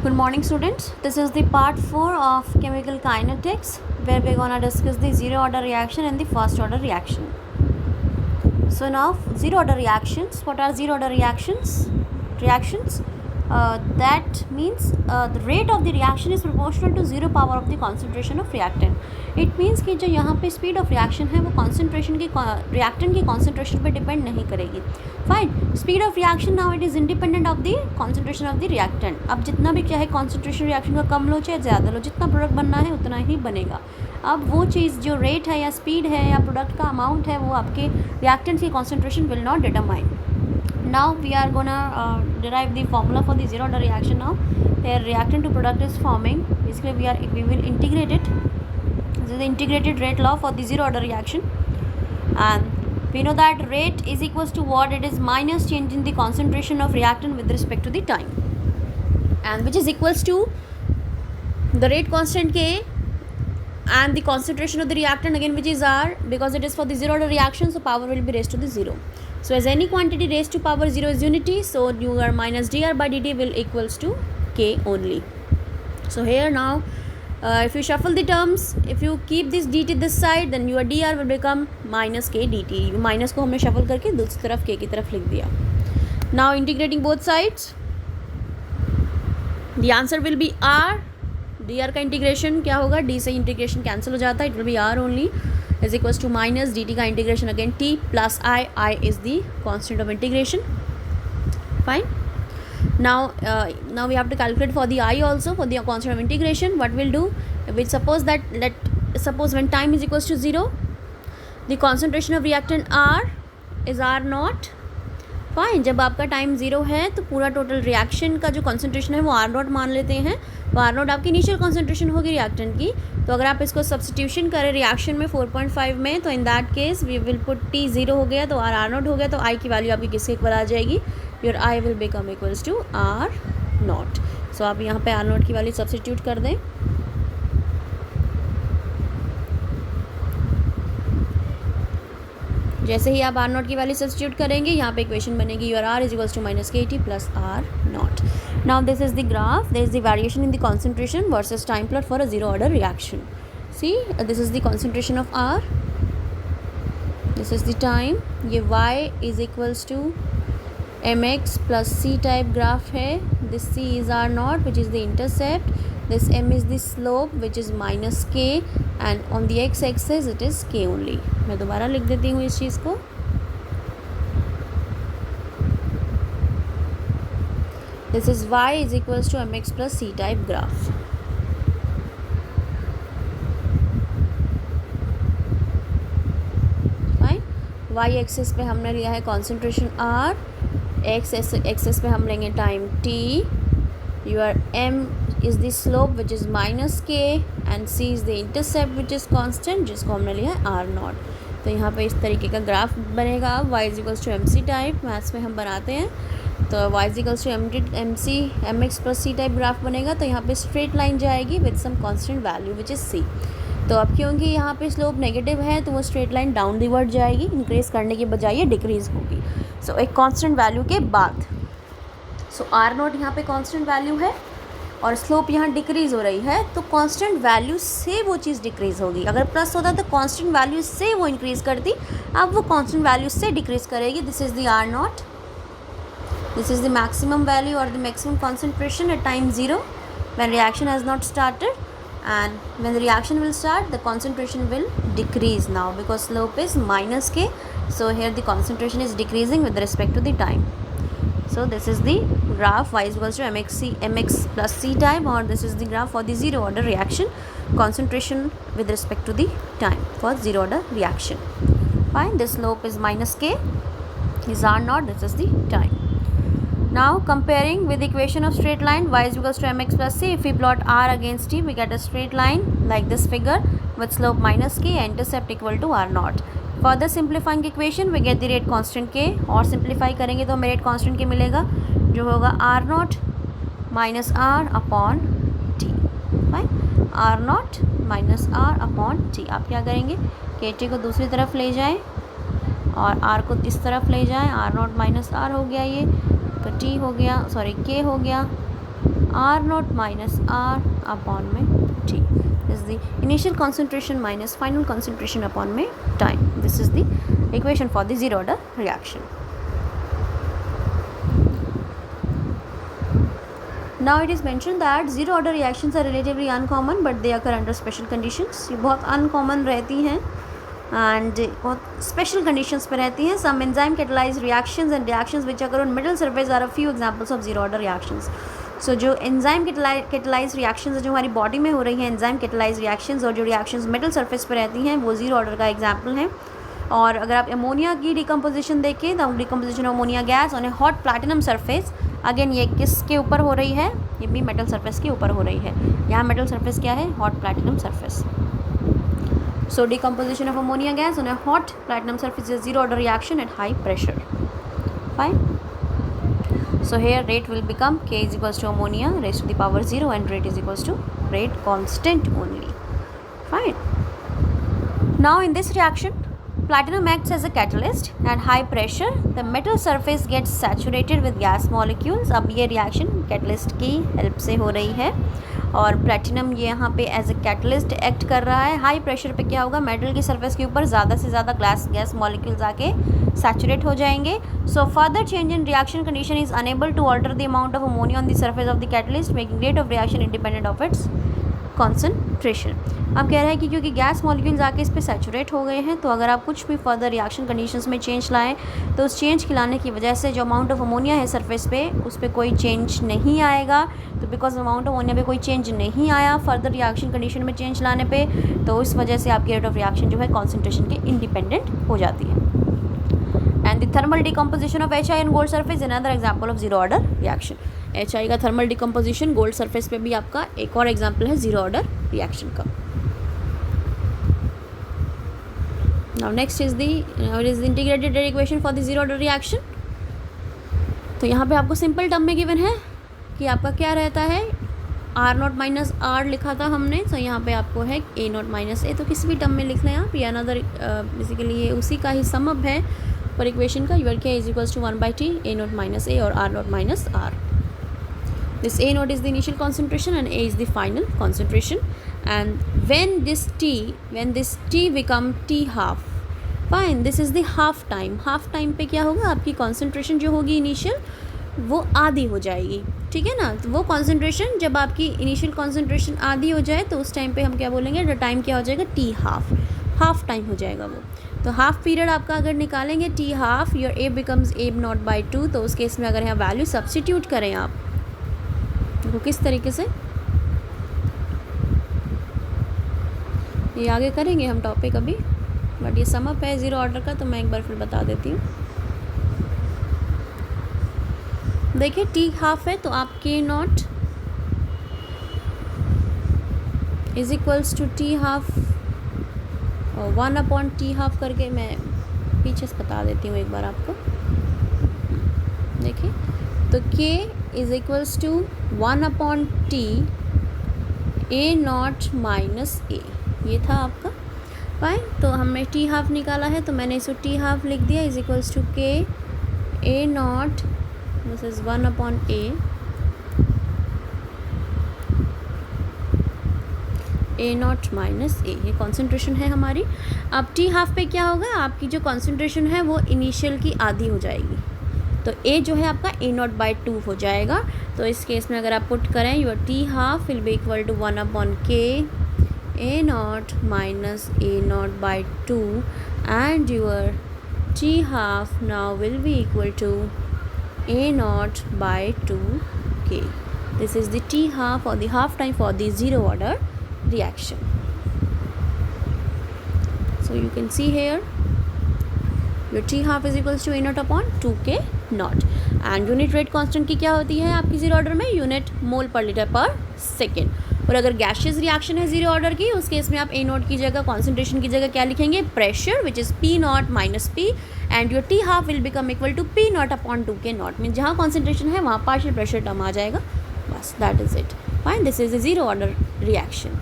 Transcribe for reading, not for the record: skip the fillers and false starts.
Good morning, students. This is the part 4 of chemical kinetics, where we're gonna discuss the zero order reaction and the first order reaction. So now zero order reactions. What are zero order reactions? That means the rate of the reaction is proportional to zero power of the concentration of reactant. It means कि जो यहाँ पे speed of reaction है वो concentration की reactant की concentration पे depend नहीं करेगी. Fine. Speed of reaction now it is independent of the concentration of the reactant. अब जितना भी चाहे concentration reaction का कम लो चाहे ज़्यादा लो, जितना प्रोडक्ट बनना है उतना ही बनेगा. अब वो चीज़ जो रेट है या स्पीड है या प्रोडक्ट का अमाउंट है वो आपके रिएक्टेंट की concentration will not determine. Now we are gonna derive the formula for the zero order reaction. Now here reactant to product is forming. Basically we will integrate it. This is the integrated rate law for the zero order reaction, and we know that rate is equals to what? It is minus change in the concentration of reactant with respect to the time, and which is equals to the rate constant K and the concentration of the reactant again, which is R, because it is for the zero order reaction, so power will be raised to the 0. So as any quantity raised to power 0 is unity, so dr minus dr by dt will equals to K only. So here now if you shuffle the terms, if you keep this dt this side, then your dr will become minus K dt. Minus को हमने shuffle करके दूसरी तरफ K की तरफ लिख दिया. Now integrating both sides, the answer will be R. dr का इंटीग्रेशन क्या होगा? d से इंटीग्रेशन कैंसिल हो जाता है, it will be R only is equals to minus dt का integration again t plus I is the constant of integration. Fine. Now we have to calculate for the I also, for the constant of integration. What we'll do, we suppose suppose when time is equals to 0, the concentration of reactant R is R naught. Fine. जब आपका time 0 है तो पूरा total reaction का जो concentration है वो R not मान लेते हैं. वो R नॉट आपकी इनिशियल कॉन्सेंट्रेशन होगी रिएक्टेंट की. तो अगर आप इसको सब्सटीट्यूशन करें रिएक्शन में 4.5 में, तो in that case we will put T 0 हो गया तो R नॉट हो गया, तो I की वैल्यू आपकी किसके इक्वल आ जाएगी? Your I will become equals to R naught. So आप यहाँ पे R नॉट की वैल्यू सब्सटीट्यूट कर दें. जैसे ही आप R नॉट की वैल्यू सब्सटीट्यूट करेंगे यहाँ पे इक्वेशन बनेगी your R is equals to minus K T plus R naught. Now this is the graph. There is the variation in the concentration versus time plot for a zero order reaction. See this is the concentration of R, this is the time. ये Y is equals to mx plus C type graph है. This C is R naught which is the intercept. This m is the slope which is minus k, and on the x axis it is k only. मैं दोबारा लिख देती हूँ इस चीज़ को. This is y is equals to mx plus c type graph. Fine. y axis पे हमने लिया है concentration R, x axis पे हम लेंगे time t. Your m is the slope which is minus k, and c is the intercept which is constant, जिसको हमने लिया है R नॉट. तो यहाँ पे इस तरीके का ग्राफ बनेगा. y is equals to M C type maths में हम बनाते हैं, तो y is equals to M C M X plus C type graph बनेगा. तो यहाँ पे स्ट्रेट लाइन जाएगी with some constant value which is c. तो अब क्योंकि यहाँ पे स्लोप नेगेटिव है तो वो स्ट्रेट लाइन डाउन रिवर्ट जाएगी, इंक्रीज करने के बजाय ये डिक्रीज होगी. सो एक कांस्टेंट वैल्यू के बाद. सो R नॉट यहाँ पे कांस्टेंट वैल्यू है और स्लोप यहाँ डिक्रीज़ हो रही है, तो कांस्टेंट वैल्यू से वो चीज़ डिक्रीज़ होगी. अगर प्लस होता तो कांस्टेंट वैल्यू से वो इंक्रीज़ करती, अब वो कांस्टेंट वैल्यू से डिक्रीज़ करेगी. This is the R naught. This is the maximum value और the maximum concentration at time 0 when reaction has not started, and when the reaction will start the concentration will decrease now because slope is minus k. So here the concentration is decreasing with respect to the time. So this is the graph y is equals to mx plus c time, or this is the graph for the zero order reaction concentration with respect to the time for zero order reaction. Fine. This slope is minus k, is R naught, this is the time. Now comparing with the equation of straight line y is equals to mx plus c, if we plot R against t we get a straight line like this figure with slope minus k and intercept equal to R naught. Further simplifying equation we get the rate constant K, और simplify करेंगे तो हमें rate constant के मिलेगा जो होगा R naught minus R upon T. Fine. R naught minus R upon T. आप क्या करेंगे, के टी को दूसरी तरफ ले जाएं और R को इस तरफ ले जाएं. R नॉट माइनस R हो गया, ये तो T हो गया, सॉरी K हो गया. R naught minus R upon में T. This is the initial concentration minus final concentration upon में time. This is the equation for the zero order reaction. Now it is mentioned that zero order reactions are relatively uncommon but they occur under special conditions. ये बहुत uncommon रहती हैं and बहुत special conditions पे रहती हैं. Some enzyme catalyzed reactions and reactions which occur on middle surface are a few examples of zero order reactions. So जो enzyme catalyzed reactions जो हमारी body में हो रही हैं enzyme catalyzed reactions और जो reactions middle surface पे रहती हैं वो zero order का example हैं. और अगर आप अमोनिया की डिकम्पोजिशन देखें तो decomposition of ammonia gas on A hot platinum surface, again ये किसके ऊपर हो रही है, ये भी मेटल सरफेस के ऊपर हो रही है. यहाँ मेटल सरफेस क्या है, hot platinum surface. So decomposition of ammonia gas on A hot platinum surface is zero order reaction at high pressure. Fine. So here rate will become K is equals to ammonia raised to the power 0 and rate is equals to rate constant only. Fine. Now in this reaction platinum acts as a catalyst at high pressure. The metal surface gets saturated with gas molecules. अब ये reaction catalyst की help से हो रही है और platinum ये यहाँ पे एज ए कैटलिस्ट एक्ट कर रहा है. हाई प्रेशर पे क्या होगा, मेटल की सरफेस के ऊपर ज़्यादा से ज़्यादा गैस मॉलिक्यूल्स आके सैचुरेट हो जाएंगे. So further change in reaction condition is unable to alter the amount of ammonia on the surface of the catalyst making rate of reaction independent of its concentration. अब कह रहा है कि क्योंकि gas molecules आके इस पर सैचुरेट हो गए हैं तो अगर आप कुछ भी फर्दर रिएक्शन कंडीशंस में चेंज लाएं तो उस चेंज के लाने की वजह से जो अमाउंट ऑफ अमोनिया है सरफेस पे उस पर कोई चेंज नहीं आएगा. तो बिकॉज अमाउंट ऑफ अमोनिया पे कोई चेंज नहीं आया फर्दर रिएक्शन कंडीशन में चेंज लाने पे, तो इस वजह से आपकी रेट ऑफ रिएक्शन जो है कॉन्सेंट्रेशन के इंडिपेंडेंट हो जाती है. And the thermal decomposition of HI in gold surface is another example of zero order reaction. HI का thermal decomposition gold surface पे भी आपका एक और example है zero order reaction का. Now next is the integrated rate equation for the zero order reaction. तो यहाँ पे आपको simple term में given है कि आपका क्या रहता है, R नॉट माइनस R लिखा था हमने, तो यहाँ पे आपको है A नॉट माइनस A. तो किसी भी टर्म में लिख लें आप, ये अनदर बेसिकली ये उसी का ही समअप है पर इक्वेशन का. Your K is equals to 1/T A naught minus A और R naught minus R. This A naught is the initial concentration and A is the final concentration. And when this T become T half, fine, this is the half time. Half time पे क्या होगा, आपकी concentration जो होगी initial वो आधी हो जाएगी. ठीक है ना. तो वो concentration जब आपकी initial concentration आधी हो जाए तो उस टाइम पे हम क्या बोलेंगे, द टाइम क्या हो जाएगा, T हाफ टाइम हो जाएगा वो. तो हाफ पीरियड आपका अगर निकालेंगे T half, your A becomes A naught by 2. तो उस केस में अगर यहाँ वैल्यू सब्सटीट्यूट करें आप वो किस तरीके से, ये आगे करेंगे हम टॉपिक अभी, बट ये समअप है ज़ीरो ऑर्डर का तो मैं एक बार फिर बता देती हूँ. देखिए T हाफ है तो आप K naught is equals to T half और 1/T हाफ करके मैं पीछे से बता देती हूँ एक बार आपको. देखिए तो K is equals to 1/T A naught minus A, ये था आपका. फाइन. तो हमने T हाफ निकाला है तो मैंने इसको T हाफ लिख दिया is equals to K A naught, this is 1/A A naught minus A. ये कॉन्सेंट्रेशन है हमारी. अब T हाफ पे क्या होगा, आपकी जो कॉन्सेंट्रेशन है वो इनिशियल की आधी हो जाएगी. तो A जो है आपका A नॉट बाई 2 हो जाएगा. तो इस केस में अगर आप पुट करें your T half will be equal to 1/K A naught minus A naught by 2 and your T half now will be equal to A naught by 2K. This is the T half और the half time for the zero order reaction. So you can see here your T half is equals to A naught upon 2K naught. And unit rate constant की क्या होती है आपकी zero order में, unit mole पर litre पर second. और अगर गैशियस रिएक्शन है ज़ीरो ऑर्डर की उस केस में आप A नॉट की जगह कॉन्सेंट्रेशन की जगह क्या लिखेंगे, pressure which is P naught minus P and your T half will become equal to P naught upon 2K naught. Mean जहाँ कॉन्सेंट्रेशन है वहाँ पार्शियल प्रेशर टर्म आ जाएगा. बस that is it. Fine. This is a zero order reaction.